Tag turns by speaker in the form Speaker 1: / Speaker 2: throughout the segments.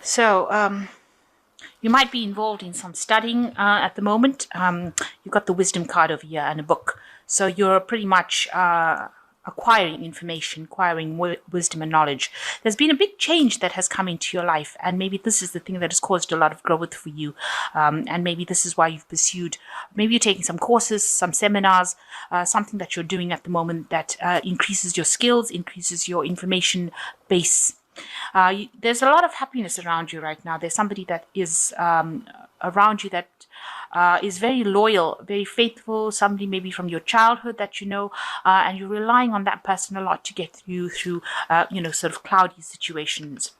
Speaker 1: So you might be involved in some studying at the moment. You've got the wisdom card over here and a book. So you're pretty much acquiring information, acquiring wisdom and knowledge. There's been a big change that has come into your life, and maybe this is the thing that has caused a lot of growth for you. And maybe this is why you've pursued, maybe you're taking some courses, some seminars, something that you're doing at the moment that increases your skills, increases your information base. There's a lot of happiness around you right now. There's somebody that is around you that is very loyal, very faithful, somebody maybe from your childhood that you know, and you're relying on that person a lot to get you through, sort of cloudy situations.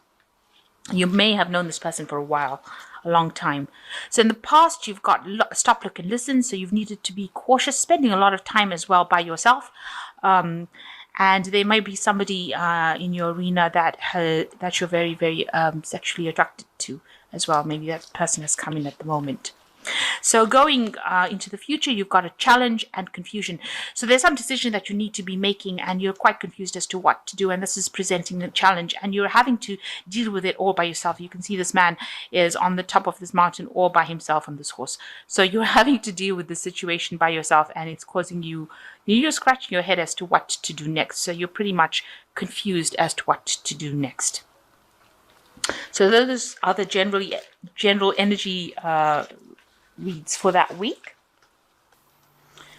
Speaker 1: You may have known this person for a while, a long time. So in the past, you've got stop, look, and listen. So you've needed to be cautious, spending a lot of time as well by yourself. And there might be somebody in your arena that you're very, very sexually attracted to as well. Maybe that person has come in at the moment. So going into the future, you've got a challenge and confusion. So there's some decision that you need to be making, and you're quite confused as to what to do. And this is presenting a challenge, and you're having to deal with it all by yourself. You can see this man is on the top of this mountain all by himself on this horse. So you're having to deal with the situation by yourself, and it's causing you're scratching your head as to what to do next. So you're pretty much confused as to what to do next. So those are the general energy reads for that week.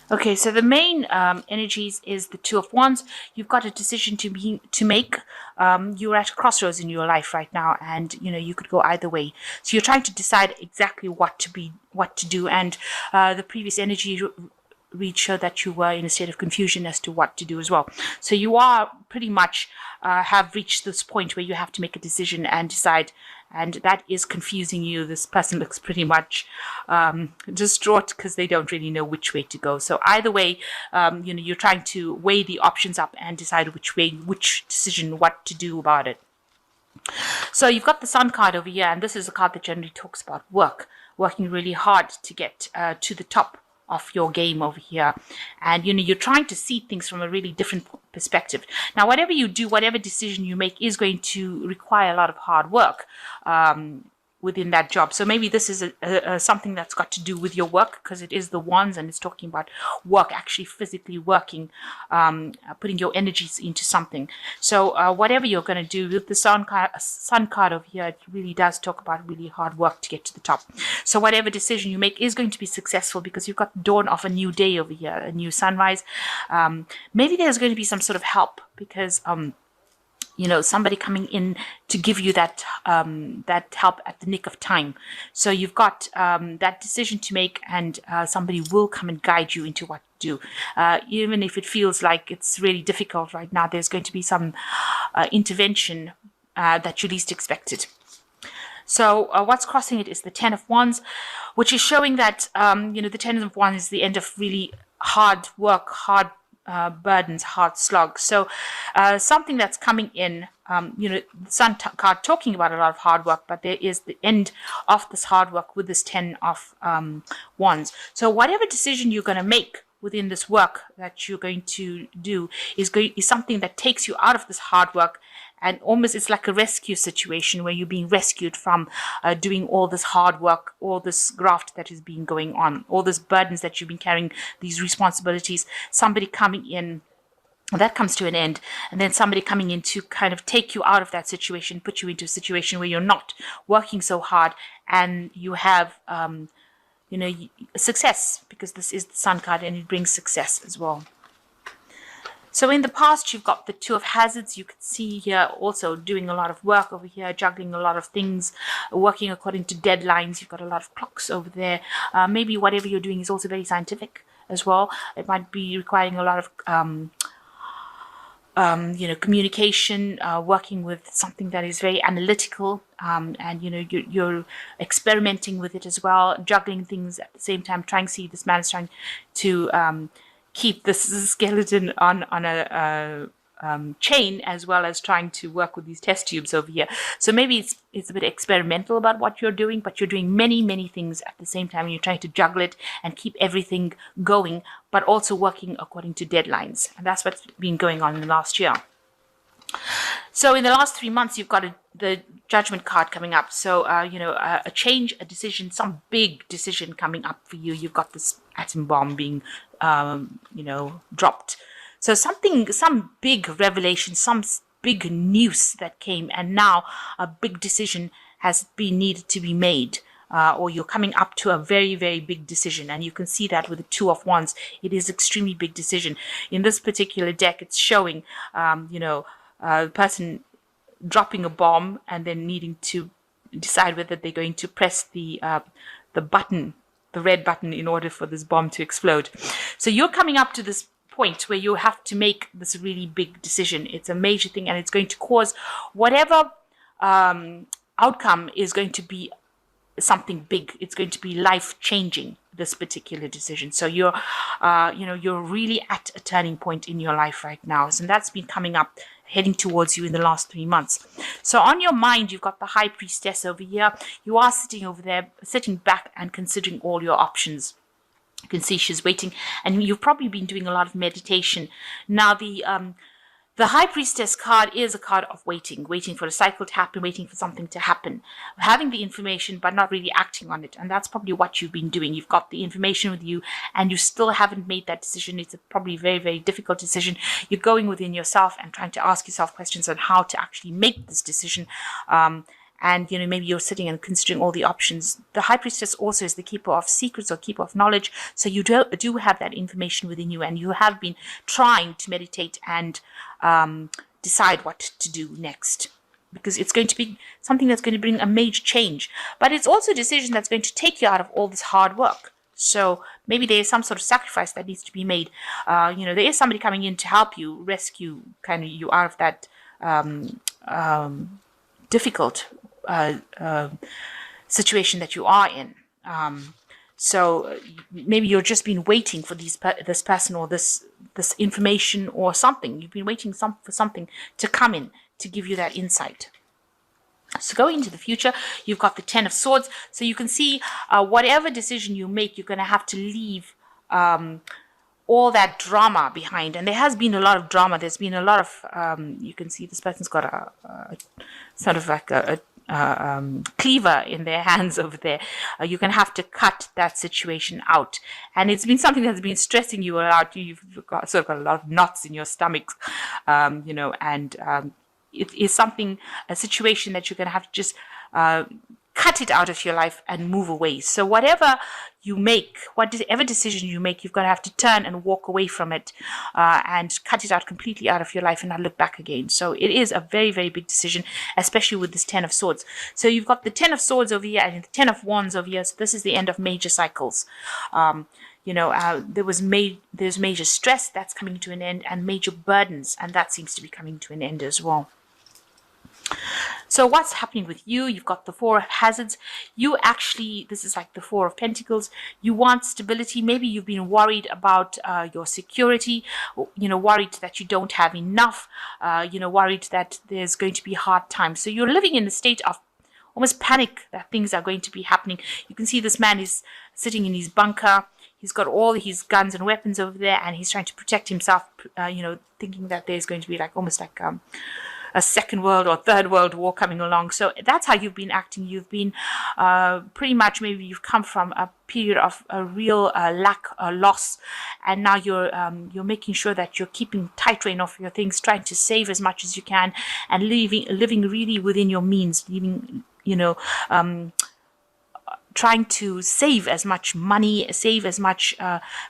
Speaker 1: Okay, so the main energies is the Two of Wands. You've got a decision to make. You're at a crossroads in your life right now, and you could go either way. So you're trying to decide exactly what to do. And the previous energy read show that you were in a state of confusion as to what to do as well. So you are pretty much have reached this point where you have to make a decision and decide, and that is confusing you. This person looks pretty much distraught because they don't really know which way to go. So either way, you're trying to weigh the options up and decide which decision, what to do about it. So you've got the Sun card over here, and this is a card that generally talks about working really hard to get to the top of your game over here. And you're trying to see things from a really different perspective. Now, whatever you do, whatever decision you make is going to require a lot of hard work within that job. So maybe this is something that's got to do with your work, because it is the Wands and it's talking about work, actually physically working, putting your energies into something. So whatever you're going to do with the Sun card over here, it really does talk about really hard work to get to the top. So whatever decision you make is going to be successful, because you've got the dawn of a new day over here, a new sunrise. Maybe there's going to be some sort of help, because somebody coming in to give you that help at the nick of time. So you've got that decision to make, and somebody will come and guide you into what to do. Even if it feels like it's really difficult right now, there's going to be some intervention that you least expected. So what's crossing it is the Ten of Wands, which is showing that, the Ten of Wands is the end of really hard work, hard burdens, hard slugs. So something that's coming in, the Sun card talking about a lot of hard work, but there is the end of this hard work with this Ten of Wands. So whatever decision you're going to make within this work that you're going to do is something that takes you out of this hard work, and almost it's like a rescue situation where you're being rescued from doing all this hard work, all this graft that has been going on, all these burdens that you've been carrying, these responsibilities, somebody coming in, that comes to an end, and then somebody coming in to kind of take you out of that situation, put you into a situation where you're not working so hard, and you have success, because this is the Sun card and it brings success as well. So in the past, you've got the Two of Hazards. You can see here also doing a lot of work over here, juggling a lot of things, working according to deadlines. You've got a lot of clocks over there. Maybe whatever you're doing is also very scientific as well. It might be requiring a lot of communication, working with something that is very analytical, and you're experimenting with it as well, juggling things at the same time. This man is trying to keep this skeleton on a chain, as well as trying to work with these test tubes over here. So maybe it's a bit experimental about what you're doing, but you're doing many things at the same time, and you're trying to juggle it and keep everything going, but also working according to deadlines. And that's what's been going on in the last year. So in the last 3 months, you've got a the Judgment card coming up. So, a change, a decision, some big decision coming up for you. You've got this atom bomb being, dropped. So some big revelation, some big news that came, and now a big decision has been needed to be made. Or you're coming up to a very, very big decision. And you can see that with the Two of Wands. It is extremely big decision. In this particular deck, it's showing, the person dropping a bomb and then needing to decide whether they're going to press the button, the red button, in order for this bomb to explode. So you're coming up to this point where you have to make this really big decision. It's a major thing, and it's going to cause whatever outcome is going to be something big. It's going to be life changing, this particular decision. So you're really at a turning point in your life right now. So that's been coming up, heading towards you in the last 3 months. So on your mind, you've got the High Priestess over here. You are sitting over there, sitting back and considering all your options. You can see she's waiting, and you've probably been doing a lot of meditation. Now, the High Priestess card is a card of waiting for a cycle to happen, waiting for something to happen, having the information but not really acting on it. And that's probably what you've been doing. You've got the information with you and you still haven't made that decision. It's a probably very, very difficult decision. You're going within yourself and trying to ask yourself questions on how to actually make this decision. And, maybe you're sitting and considering all the options. The High Priestess also is the keeper of secrets or keeper of knowledge. So you do have that information within you, and you have been trying to meditate and decide what to do next. Because it's going to be something that's going to bring a major change. But it's also a decision that's going to take you out of all this hard work. So maybe there is some sort of sacrifice that needs to be made. There is somebody coming in to help you, rescue kind of you out of that difficult situation that you are in. So maybe you've just been waiting for this person or this information or something. You've been waiting for something to come in to give you that insight. So going into the future, you've got the Ten of Swords. So you can see whatever decision you make, you're going to have to leave all that drama behind. And there has been a lot of drama. There's been a lot of, you can see this person's got a sort of like a cleaver in their hands over there. You're going to have to cut that situation out. And it's been something that's been stressing you out. You've got a lot of knots in your stomach, it is a situation that you're going to have to just cut it out of your life and move away. So whatever you make, whatever decision you make, you've got to have to turn and walk away from it and cut it out completely out of your life and not look back again. So it is a very, very big decision, especially with this Ten of Swords. So you've got the Ten of Swords over here and the Ten of Wands over here. So this is the end of major cycles. There's major stress that's coming to an end, and major burdens, and that seems to be coming to an end as well. So what's happening with you? You've got the Four of Hazards. This is like the Four of Pentacles. You want stability. Maybe you've been worried about your security, worried that you don't have enough, worried that there's going to be hard times. So you're living in a state of almost panic that things are going to be happening. You can see this man is sitting in his bunker. He's got all his guns and weapons over there, and he's trying to protect himself, thinking that there's going to be almost like a second world or third world war coming along. So that's how you've been acting. You've been pretty much, maybe you've come from a period of a real lack, loss, and now you're making sure that you're keeping tight rein of your things, trying to save as much as you can, and living really within your means, trying to save as much money, save as much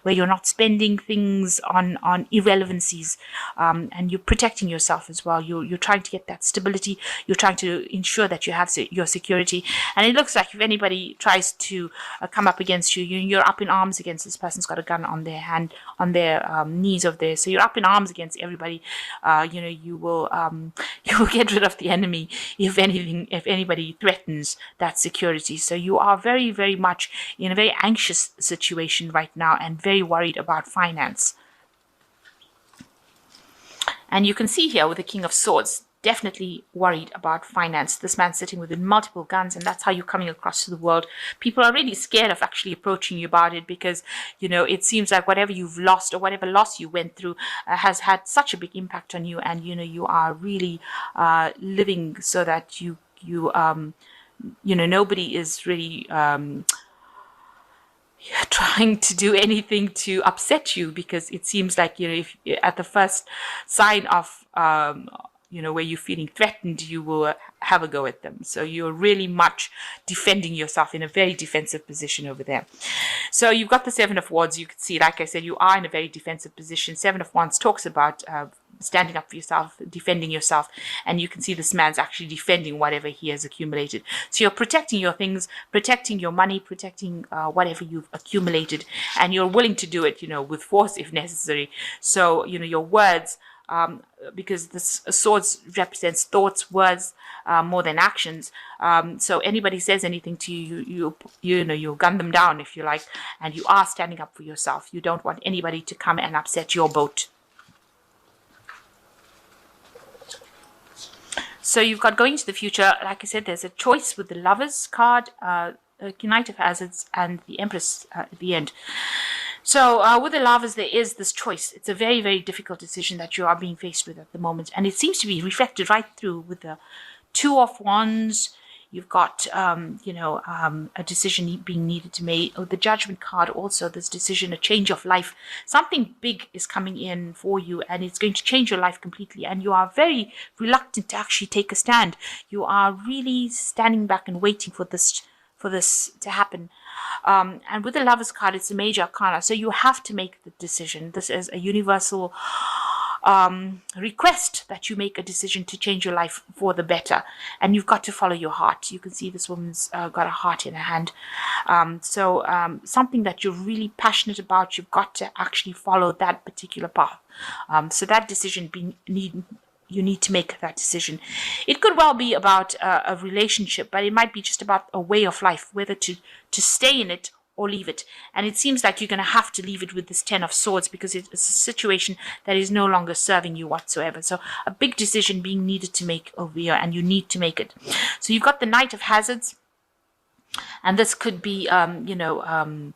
Speaker 1: where you're not spending things on irrelevancies, and you're protecting yourself as well. You're trying to get that stability. You're trying to ensure that you have your security. And it looks like if anybody tries to come up against you, you're up in arms against this person's got a gun on their hand, on their knees over there. So you're up in arms against everybody. You will get rid of the enemy if anybody threatens that security. So you are very, very much in a very anxious situation right now and very worried about finance. And you can see here with the King of Swords, definitely worried about finance. This man's sitting with multiple guns, and that's how you're coming across to the world. People are really scared of actually approaching you about it, because it seems like whatever you've lost or whatever loss you went through has had such a big impact on you, and you are really living so that nobody is really trying to do anything to upset you, because it seems like if at the first sign of where you're feeling threatened, you will have a go at them. So you're really much defending yourself, in a very defensive position over there. So you've got the Seven of Wands. You can see, like I said, you are in a very defensive position. Seven of Wands talks about standing up for yourself, defending yourself, and you can see this man's actually defending whatever he has accumulated. So you're protecting your things, protecting your money, protecting whatever you've accumulated, and you're willing to do it, with force if necessary. So your words, because this swords represents thoughts, words, more than actions. So anybody says anything to you, you'll gun them down, if you like, and you are standing up for yourself. You don't want anybody to come and upset your boat. So you've got going to the future. Like I said, there's a choice with the Lovers card, Knight of Hazards, and the Empress at the end. So with the Lovers, there is this choice. It's a very, very difficult decision that you are being faced with at the moment. And it seems to be reflected right through with the Two of Wands. You've got, a decision being needed to make. Oh, the Judgment card also, this decision, a change of life. Something big is coming in for you, and it's going to change your life completely. And you are very reluctant to actually take a stand. You are really standing back and waiting for this to happen. And with the Lovers card, it's a major arcana. So you have to make the decision. This is a universal request that you make a decision to change your life for the better, and you've got to follow your heart. You can see this woman's got a heart in her hand. Something that you're really passionate about, you've got to actually follow that particular path. So that decision you need to make that decision. It could well be about a relationship, but it might be just about a way of life, whether to stay in it or leave it. And it seems like you're going to have to leave it with this Ten of Swords, because it's a situation that is no longer serving you whatsoever. So a big decision being needed to make over here, and you need to make it. So you've got the Knight of Hazards, and this could be, the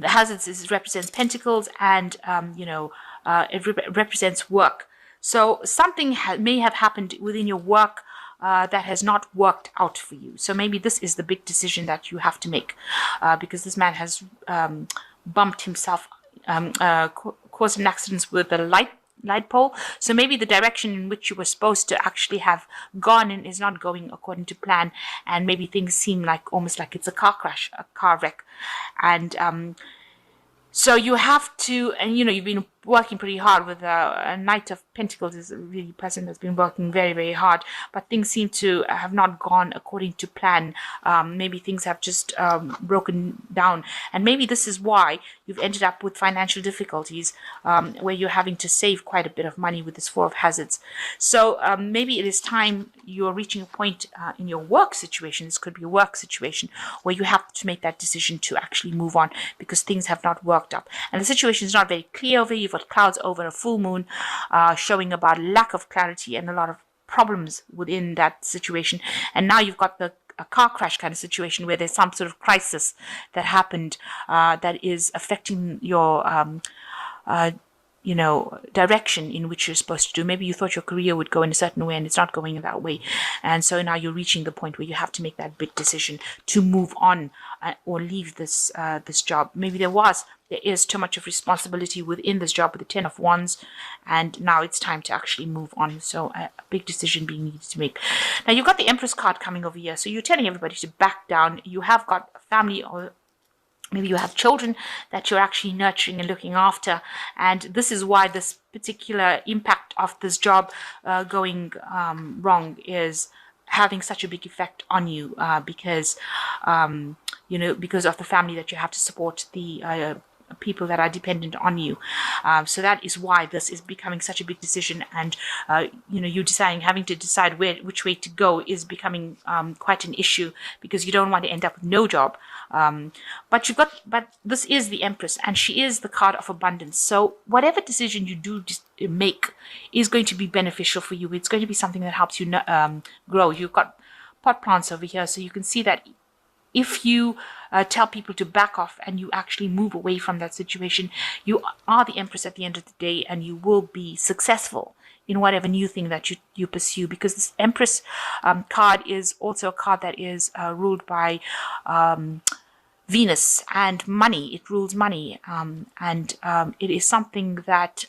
Speaker 1: Hazards represents Pentacles, and, it represents work. So something may have happened within your work that has not worked out for you. So maybe this is the big decision that you have to make, because this man has bumped himself, caused an accident with a light pole. So maybe the direction in which you were supposed to actually have gone in is not going according to plan, and maybe things seem like almost like it's a car crash, a car wreck. And so you have to, and you've been working pretty hard with a Knight of Pentacles is a really person that's been working very, very hard, but things seem to have not gone according to plan. Maybe things have just broken down, and maybe this is why you've ended up with financial difficulties, where you're having to save quite a bit of money with this Four of Hazards. So maybe it is time you're reaching a point in your work situation. This could be a work situation where you have to make that decision to actually move on, because things have not worked out, and the situation is not very clear over you. You've got clouds over a full moon, showing about lack of clarity and a lot of problems within that situation. And now you've got a car crash kind of situation where there's some sort of crisis that happened that is affecting your direction in which you're supposed to do. Maybe you thought your career would go in a certain way and it's not going in that way. And so now you're reaching the point where you have to make that big decision to move on or leave this job. Maybe there is too much of responsibility within this job with the Ten of Wands, and now it's time to actually move on. So a big decision being needed to make. Now you've got the Empress card coming over here. So you're telling everybody to back down. You have got a family, or maybe you have children that you're actually nurturing and looking after. And this is why this particular impact of this job going wrong is having such a big effect on you, because of the family that you have to support, the people that are dependent on you. So that is why this is becoming such a big decision, and you having to decide which way to go is becoming quite an issue, because you don't want to end up with no job. But this is the Empress, and she is the card of abundance. So whatever decision you do make is going to be beneficial for you. It's going to be something that helps you grow. You've got pot plants over here, so you can see that if you tell people to back off and you actually move away from that situation, you are the Empress at the end of the day, and you will be successful in whatever new thing that you pursue, because this Empress card is also a card that is ruled by Venus and money. It rules money, and it is something that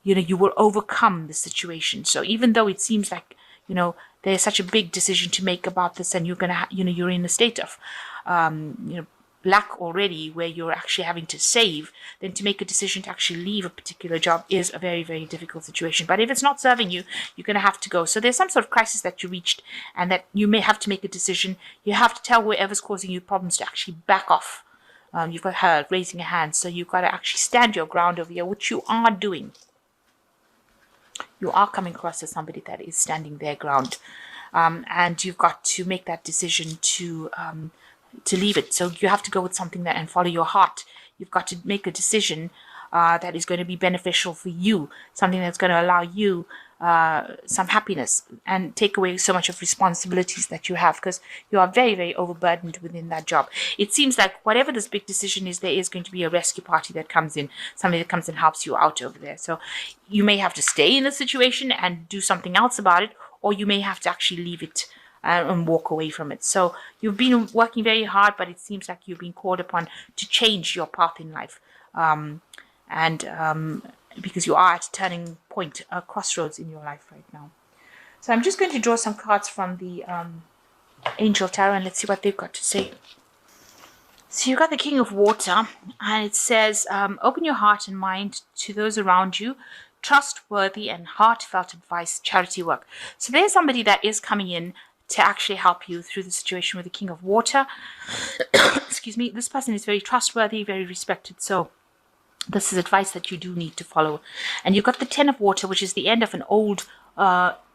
Speaker 1: you will overcome the situation. So even though it seems like there's such a big decision to make about this, and you're in a state of lack already, where you're actually having to save, then to make a decision to actually leave a particular job is a very, very difficult situation. But if it's not serving you, you're going to have to go. So there's some sort of crisis that you reached, and that you may have to make a decision. You have to tell whoever's causing you problems to actually back off. You've got her raising a hand, so you've got to actually stand your ground over here, which you are doing. You are coming across as somebody that is standing their ground, and you've got to make that decision to leave it. So you have to go with something and follow your heart. You've got to make a decision that is going to be beneficial for you, something that's going to allow you some happiness and take away so much of responsibilities that you have, because you are very, very overburdened within that job. It seems like whatever this big decision is, there is going to be a rescue party that comes in, somebody that comes and helps you out over there. So you may have to stay in the situation and do something else about it, or you may have to actually leave it and walk away from it. So you've been working very hard, but it seems like you've been called upon to change your path in life. Because you are at a turning point, a crossroads in your life right now. So I'm just going to draw some cards from the Angel Tarot, and let's see what they've got to say. So you've got the King of Water, and it says, open your heart and mind to those around you. Trustworthy and heartfelt advice, charity work. So there's somebody that is coming in to actually help you through the situation with the King of Water. Excuse me. This person is very trustworthy, very respected. So this is advice that you do need to follow. And you've got the Ten of Water, which is the end of an old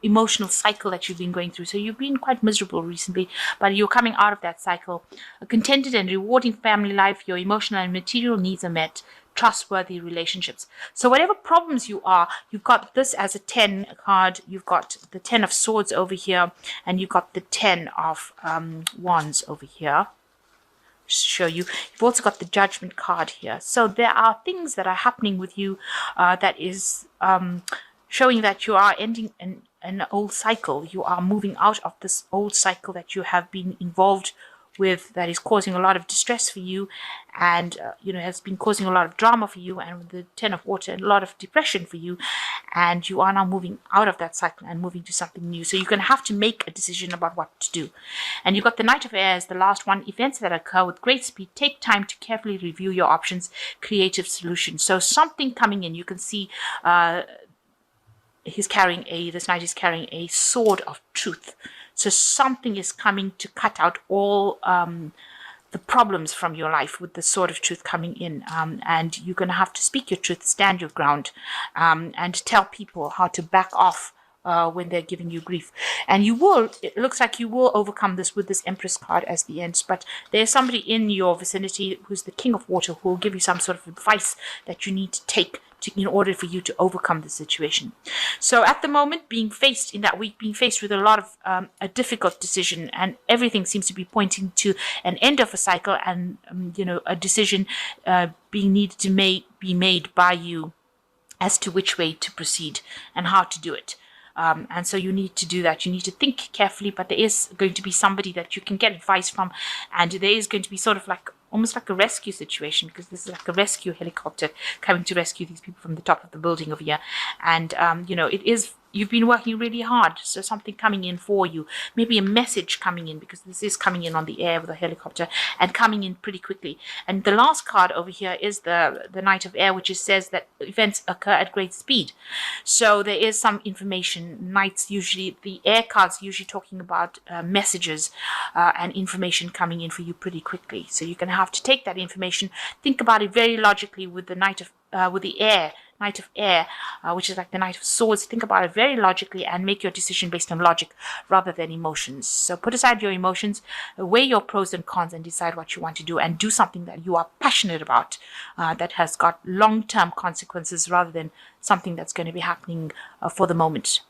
Speaker 1: emotional cycle that you've been going through. So you've been quite miserable recently, but you're coming out of that cycle. A contented and rewarding family life, your emotional and material needs are met, trustworthy relationships. So whatever problems you are, you've got this as a 10 card. You've got the 10 of Swords over here, and you've got the 10 of Wands over here. Show you. You've also got the Judgment card here. So there are things that are happening with you that is showing that you are ending an old cycle. You are moving out of this old cycle that you have been involved with, that is causing a lot of distress for you, and has been causing a lot of drama for you, and with the Ten of Water, a lot of depression for you, and you are now moving out of that cycle and moving to something new. So you're going to have to make a decision about what to do. And you've got the Knight of Air as the last one. Events that occur with great speed, take time to carefully review your options, creative solutions. So something coming in. You can see this knight is carrying a sword of truth. So something is coming to cut out all the problems from your life with the sword of truth coming in. And you're going to have to speak your truth, stand your ground, and tell people how to back off when they're giving you grief. And it looks like you will overcome this with this Empress card as the end. But there's somebody in your vicinity who's the King of Water who will give you some sort of advice that you need to take in order for you to overcome the situation. So at the moment, being faced with a lot of a difficult decision, and everything seems to be pointing to an end of a cycle, and a decision being needed to be made by you as to which way to proceed and how to do it. And so you need to do that. You need to think carefully, but there is going to be somebody that you can get advice from, and there is going to be sort of almost like a rescue situation, because this is like a rescue helicopter coming to rescue these people from the top of the building over here. And it is you've been working really hard. So something coming in for you, maybe a message coming in, because this is coming in on the air with a helicopter and coming in pretty quickly. And the last card over here is the Knight of Air, which says that events occur at great speed. So there is some information. Knights usually, the air cards usually talking about messages and information coming in for you pretty quickly. So you're going to have to take that information, think about it very logically with the with the air. Knight of Air, which is like the Knight of Swords. Think about it very logically and make your decision based on logic rather than emotions. So put aside your emotions, weigh your pros and cons, and decide what you want to do, and do something that you are passionate about, that has got long-term consequences rather than something that's going to be happening for the moment.